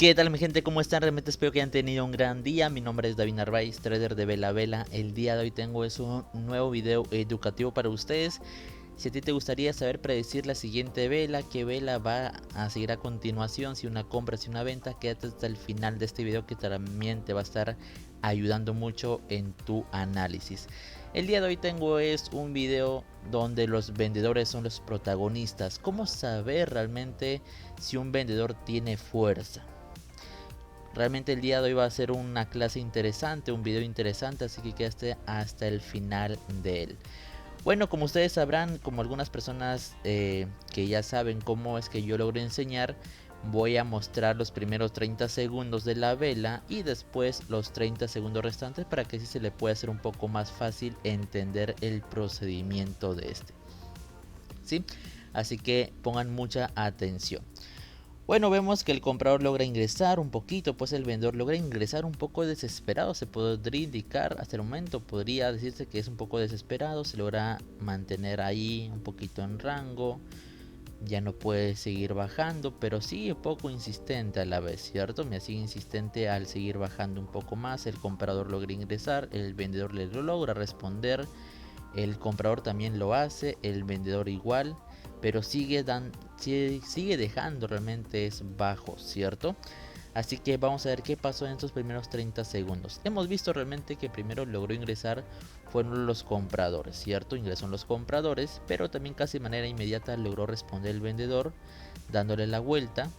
¿Qué tal mi gente? ¿Cómo están? Realmente espero que hayan tenido un gran día. Mi nombre es David Narváez, trader de Vela Vela. El día de hoy tengo un nuevo video educativo para ustedes. Si a ti te gustaría saber predecir la siguiente vela, qué vela va a seguir a continuación, si una compra, si una venta, quédate hasta el final de este video que también te va a estar ayudando mucho en tu análisis. El día de hoy tengo un video donde los vendedores son los protagonistas. ¿Cómo saber realmente si un vendedor tiene fuerza? Realmente el día de hoy va a ser una clase interesante, un video interesante, así que quédate hasta el final de él. Bueno, como ustedes sabrán, como algunas personas que ya saben cómo es que yo logro enseñar, voy a mostrar los primeros 30 segundos de la vela y después los 30 segundos restantes para que así se le pueda hacer un poco más fácil entender el procedimiento de este. ¿Sí? Así que pongan mucha atención. Bueno, vemos que el comprador logra ingresar un poquito, pues el vendedor logra ingresar un poco desesperado, se podría indicar, hasta el momento podría decirse que es un poco desesperado, se logra mantener ahí un poquito en rango, ya no puede seguir bajando, pero sigue poco insistente a la vez, ¿cierto? Me sigue insistente al seguir bajando un poco más, el comprador logra ingresar, el vendedor le lo logra responder, el comprador también lo hace, el vendedor igual, pero sigue dejando realmente es bajo, ¿cierto? Así que vamos a ver qué pasó en estos primeros 30 segundos. Hemos visto realmente que primero logró ingresar fueron los compradores, ¿cierto? Ingresaron los compradores, pero también casi de manera inmediata logró responder el vendedor dándole la vuelta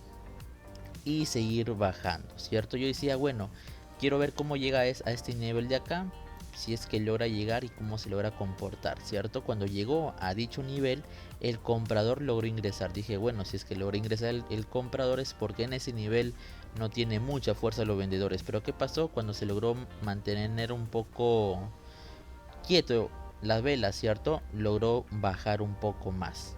y seguir bajando, ¿cierto? Yo decía, bueno, quiero ver cómo llega a este nivel de acá, si es que logra llegar y cómo se logra comportar, ¿cierto? Cuando llegó a dicho nivel, el comprador logró ingresar. Dije, bueno, si es que logra ingresar el comprador es porque en ese nivel no tiene mucha fuerza los vendedores. Pero ¿qué pasó? Cuando se logró mantener un poco quieto las velas, ¿cierto? Logró bajar un poco más.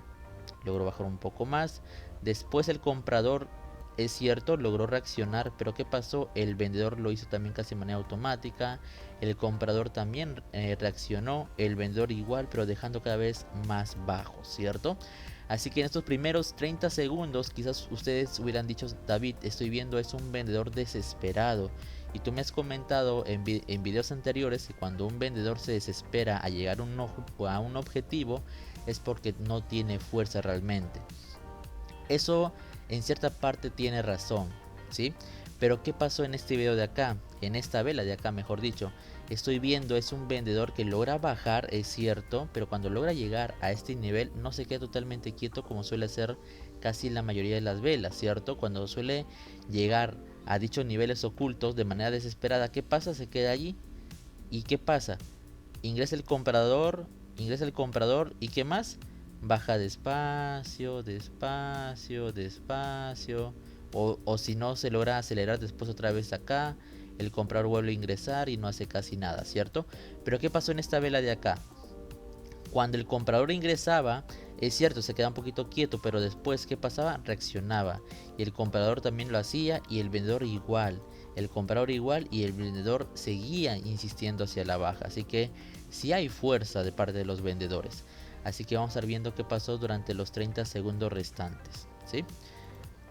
Logró bajar un poco más. Después el comprador, es cierto, logró reaccionar, pero ¿qué pasó? El vendedor lo hizo también casi de manera automática. El comprador también reaccionó. El vendedor igual, pero dejando cada vez más bajo, ¿cierto? Así que en estos primeros 30 segundos quizás ustedes hubieran dicho, David, estoy viendo es un vendedor desesperado. Y tú me has comentado en videos anteriores que cuando un vendedor se desespera a llegar a un objetivo es porque no tiene fuerza realmente. Eso en cierta parte tiene razón, ¿sí? Pero ¿qué pasó en este video de acá? En esta vela de acá, mejor dicho. Estoy viendo es un vendedor que logra bajar, es cierto, pero cuando logra llegar a este nivel no se queda totalmente quieto como suele ser casi la mayoría de las velas, ¿cierto? Cuando suele llegar a dichos niveles ocultos de manera desesperada, ¿qué pasa? Se queda allí. ¿Y qué pasa? Ingresa el comprador y ¿qué más? Baja despacio, despacio, despacio. O si no se logra acelerar después otra vez acá, el comprador vuelve a ingresar y no hace casi nada, ¿cierto? Pero ¿qué pasó en esta vela de acá? Cuando el comprador ingresaba, es cierto, se quedaba un poquito quieto, pero después, ¿qué pasaba? Reaccionaba. Y el comprador también lo hacía y el vendedor igual. El comprador igual y el vendedor seguía insistiendo hacia la baja. Así que sí hay fuerza de parte de los vendedores. Así que vamos a estar viendo qué pasó durante los 30 segundos restantes, ¿sí?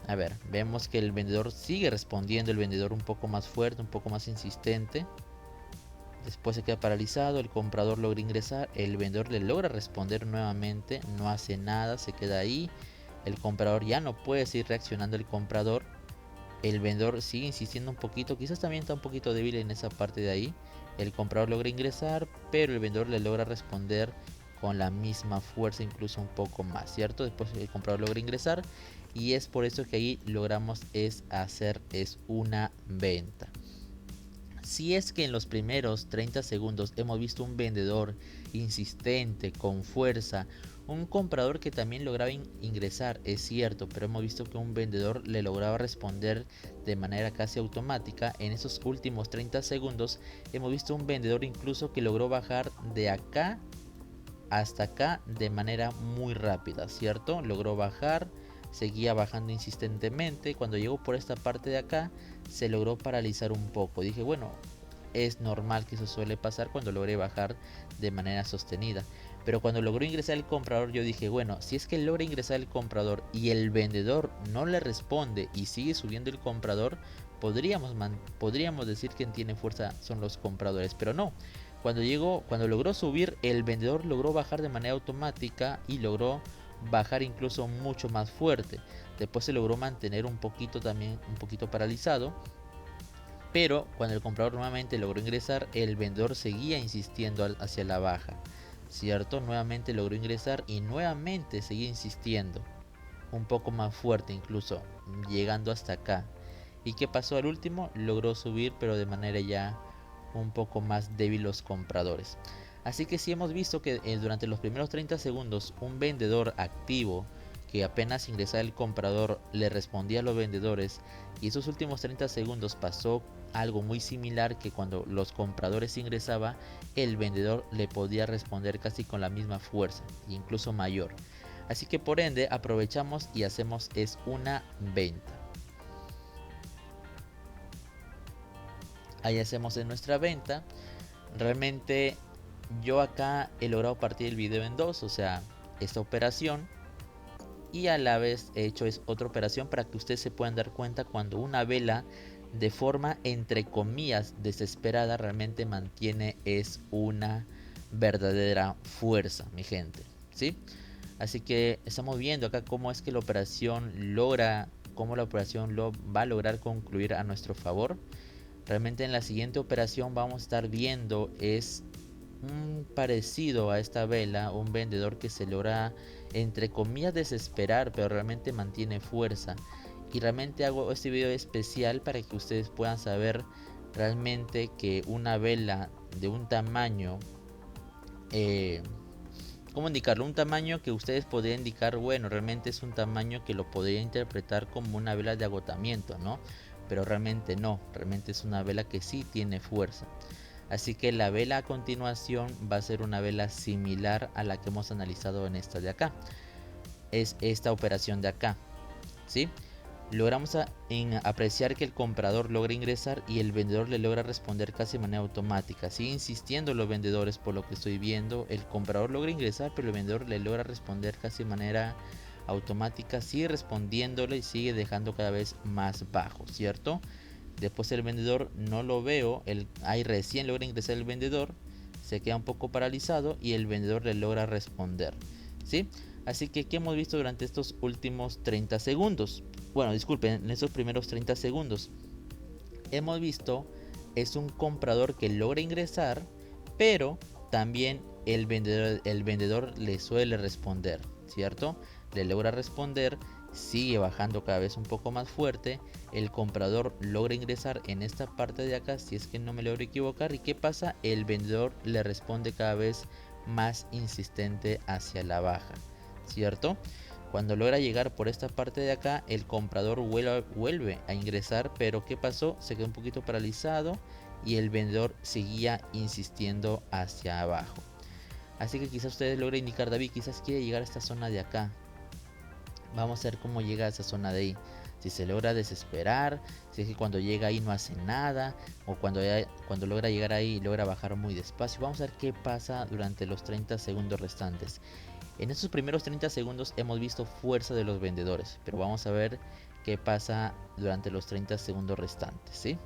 A ver, vemos que el vendedor sigue respondiendo, el vendedor un poco más fuerte, un poco más insistente. Después se queda paralizado, el comprador logra ingresar, el vendedor le logra responder nuevamente, no hace nada, se queda ahí. El comprador ya no puede seguir reaccionando el comprador. El vendedor sigue insistiendo un poquito, quizás también está un poquito débil en esa parte de ahí. El comprador logra ingresar, pero el vendedor le logra responder con la misma fuerza, incluso un poco más, ¿cierto? Después el comprador logra ingresar y es por eso que ahí logramos hacer una venta. Si es que en los primeros 30 segundos hemos visto un vendedor insistente, con fuerza, un comprador que también lograba ingresar, es cierto, pero hemos visto que un vendedor le lograba responder de manera casi automática. En esos últimos 30 segundos hemos visto un vendedor incluso que logró bajar de acá hasta acá de manera muy rápida, ¿cierto? Logró bajar, seguía bajando insistentemente. Cuando llegó por esta parte de acá, se logró paralizar un poco. Dije, bueno, es normal que eso suele pasar cuando logre bajar de manera sostenida. Pero cuando logró ingresar el comprador, yo dije, bueno, si es que logra ingresar el comprador y el vendedor no le responde y sigue subiendo el comprador, podríamos decir que quien tiene fuerza son los compradores, pero no. Cuando logró subir, el vendedor logró bajar de manera automática y logró bajar incluso mucho más fuerte. Después se logró mantener un poquito también, un poquito paralizado. Pero cuando el comprador nuevamente logró ingresar, el vendedor seguía insistiendo hacia la baja. ¿Cierto? Nuevamente logró ingresar y nuevamente seguía insistiendo. Un poco más fuerte incluso, llegando hasta acá. ¿Y qué pasó al último? Logró subir, pero de manera ya un poco más débil los compradores. Así que si hemos visto que durante los primeros 30 segundos un vendedor activo que apenas ingresaba el comprador le respondía a los vendedores, y esos últimos 30 segundos pasó algo muy similar, que cuando los compradores ingresaban el vendedor le podía responder casi con la misma fuerza e incluso mayor. Así que por ende aprovechamos y hacemos es una venta. Ahí hacemos en nuestra venta. Realmente yo acá he logrado partir el video en dos, o sea, esta operación, y a la vez he hecho es otra operación para que ustedes se puedan dar cuenta cuando una vela de forma entre comillas desesperada realmente mantiene es una verdadera fuerza, mi gente, ¿sí? Así que estamos viendo acá cómo es que la operación va a lograr concluir a nuestro favor. Realmente en la siguiente operación vamos a estar viendo es un parecido a esta vela, un vendedor que se logra entre comillas desesperar, pero realmente mantiene fuerza. Y realmente hago este video especial para que ustedes puedan saber realmente que una vela de un tamaño, ¿cómo indicarlo? Un tamaño que ustedes podrían indicar, bueno, realmente es un tamaño que lo podría interpretar como una vela de agotamiento, ¿no? Pero realmente no, realmente es una vela que sí tiene fuerza. Así que la vela a continuación va a ser una vela similar a la que hemos analizado en esta de acá. Es esta operación de acá, ¿sí? Logramos apreciar que el comprador logra ingresar y el vendedor le logra responder casi de manera automática. Sigue insistiendo los vendedores por lo que estoy viendo. El comprador logra ingresar, pero el vendedor le logra responder casi de manera automática. Sigue respondiéndole y sigue dejando cada vez más bajo, ¿cierto? Después el vendedor no lo veo, ahí recién logra ingresar el vendedor, se queda un poco paralizado y el vendedor le logra responder, ¿sí? Así que, ¿qué hemos visto durante estos últimos 30 segundos? Bueno, disculpen, en estos primeros 30 segundos. Hemos visto, es un comprador que logra ingresar, pero también el vendedor le suele responder, ¿cierto? Le logra responder, sigue bajando cada vez un poco más fuerte, el comprador logra ingresar en esta parte de acá, si es que no me logro equivocar, y ¿qué pasa? El vendedor le responde cada vez más insistente hacia la baja, ¿cierto? Cuando logra llegar por esta parte de acá, el comprador vuelve a ingresar, pero ¿qué pasó? Se quedó un poquito paralizado y el vendedor seguía insistiendo hacia abajo. Así que quizás ustedes logren indicar, David, quizás quiere llegar a esta zona de acá. Vamos a ver cómo llega a esa zona de ahí. Si se logra desesperar, si es que cuando llega ahí no hace nada, o cuando logra llegar ahí logra bajar muy despacio. Vamos a ver qué pasa durante los 30 segundos restantes. En estos primeros 30 segundos hemos visto fuerza de los vendedores, pero vamos a ver qué pasa durante los 30 segundos restantes, ¿sí?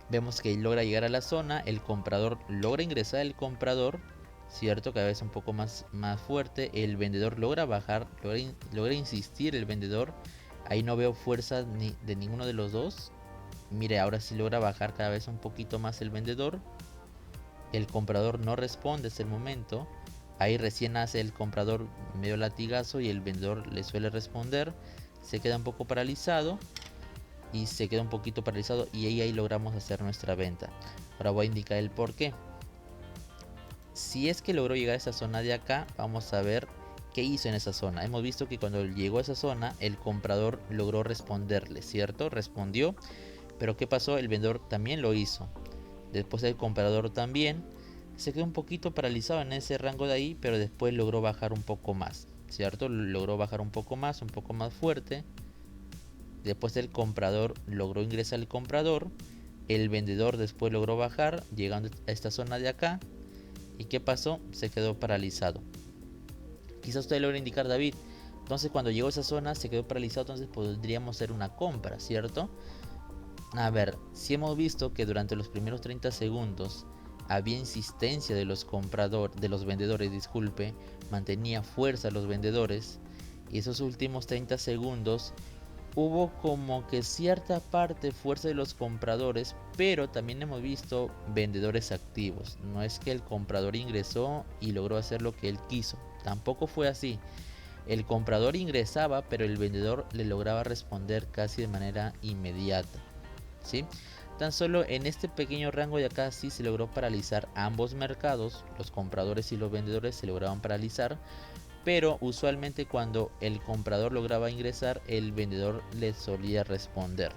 Vemos que logra llegar a la zona, el comprador logra ingresar, cierto, cada vez un poco más fuerte, el vendedor logra bajar, logra insistir el vendedor, ahí no veo fuerza de ninguno de los dos. Mire, ahora sí logra bajar cada vez un poquito más el vendedor, el comprador no responde, es el momento. Ahí recién hace el comprador medio latigazo y el vendedor le suele responder. Se queda un poco paralizado y se queda un poquito paralizado y ahí logramos hacer nuestra venta. Ahora voy a indicar el por qué. Si es que logró llegar a esa zona de acá, vamos a ver qué hizo en esa zona. Hemos visto que cuando llegó a esa zona, el comprador logró responderle, ¿cierto? Respondió, pero ¿qué pasó? El vendedor también lo hizo. Después el comprador también. Se quedó un poquito paralizado en ese rango de ahí, pero después logró bajar un poco más, ¿cierto? Logró bajar un poco más fuerte. Después el comprador logró ingresar el comprador. El vendedor después logró bajar, llegando a esta zona de acá. ¿Y qué pasó? Se quedó paralizado. Quizás usted logra indicar, David, entonces cuando llegó a esa zona se quedó paralizado, entonces podríamos hacer una compra, ¿cierto? A ver, si hemos visto que durante los primeros 30 segundos había insistencia de los vendedores, disculpe, mantenía fuerza los vendedores, y esos últimos 30 segundos hubo como que cierta parte fuerza de los compradores, pero también hemos visto vendedores activos. No es que el comprador ingresó y logró hacer lo que él quiso, tampoco fue así. El comprador ingresaba, pero el vendedor le lograba responder casi de manera inmediata, ¿sí? Tan solo en este pequeño rango de acá sí se logró paralizar ambos mercados, los compradores y los vendedores se lograban paralizar, pero usualmente cuando el comprador lograba ingresar, el vendedor le solía responder,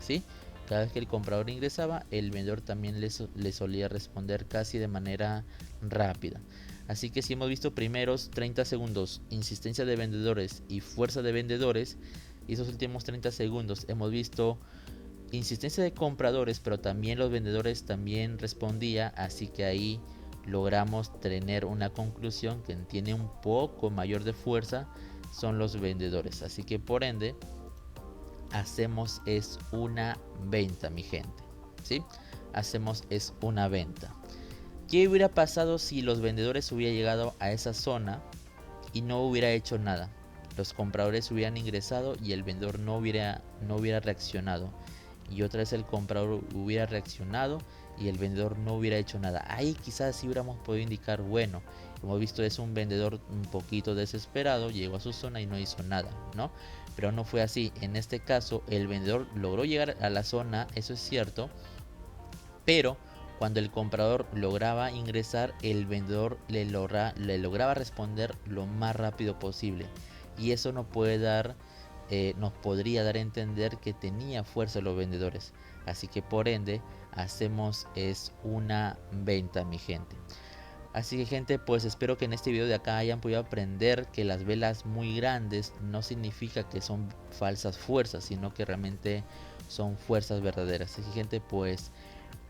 ¿sí? Cada vez que el comprador ingresaba, el vendedor también le solía responder casi de manera rápida. Así que si hemos visto primeros 30 segundos insistencia de vendedores y fuerza de vendedores, y esos últimos 30 segundos hemos visto insistencia de compradores, pero también los vendedores también respondía, así que ahí logramos tener una conclusión que tiene un poco mayor de fuerza son los vendedores, así que por ende hacemos es una venta, mi gente, ¿sí? Hacemos es una venta. ¿Qué hubiera pasado si los vendedores hubieran llegado a esa zona y no hubiera hecho nada? Los compradores hubieran ingresado y el vendedor no hubiera reaccionado. Y otra vez el comprador hubiera reaccionado y el vendedor no hubiera hecho nada. Ahí quizás sí hubiéramos podido indicar, bueno, hemos visto es un vendedor un poquito desesperado, llegó a su zona y no hizo nada, ¿no? Pero no fue así. En este caso el vendedor logró llegar a la zona, eso es cierto, pero cuando el comprador lograba ingresar, el vendedor le lograba responder lo más rápido posible. Y eso nos podría dar a entender que tenía fuerza los vendedores. Así que por ende, hacemos es una venta, mi gente. Así que gente, pues espero que en este video de acá hayan podido aprender que las velas muy grandes no significa que son falsas fuerzas, sino que realmente son fuerzas verdaderas. Así que gente, pues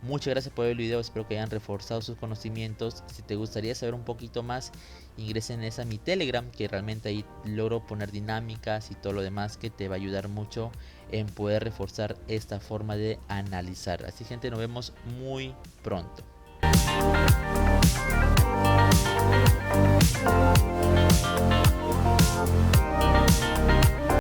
muchas gracias por ver el video, espero que hayan reforzado sus conocimientos. Si te gustaría saber un poquito más, ingresen a mi Telegram, que realmente ahí logro poner dinámicas y todo lo demás que te va a ayudar mucho en poder reforzar esta forma de analizar. Así gente, nos vemos muy pronto.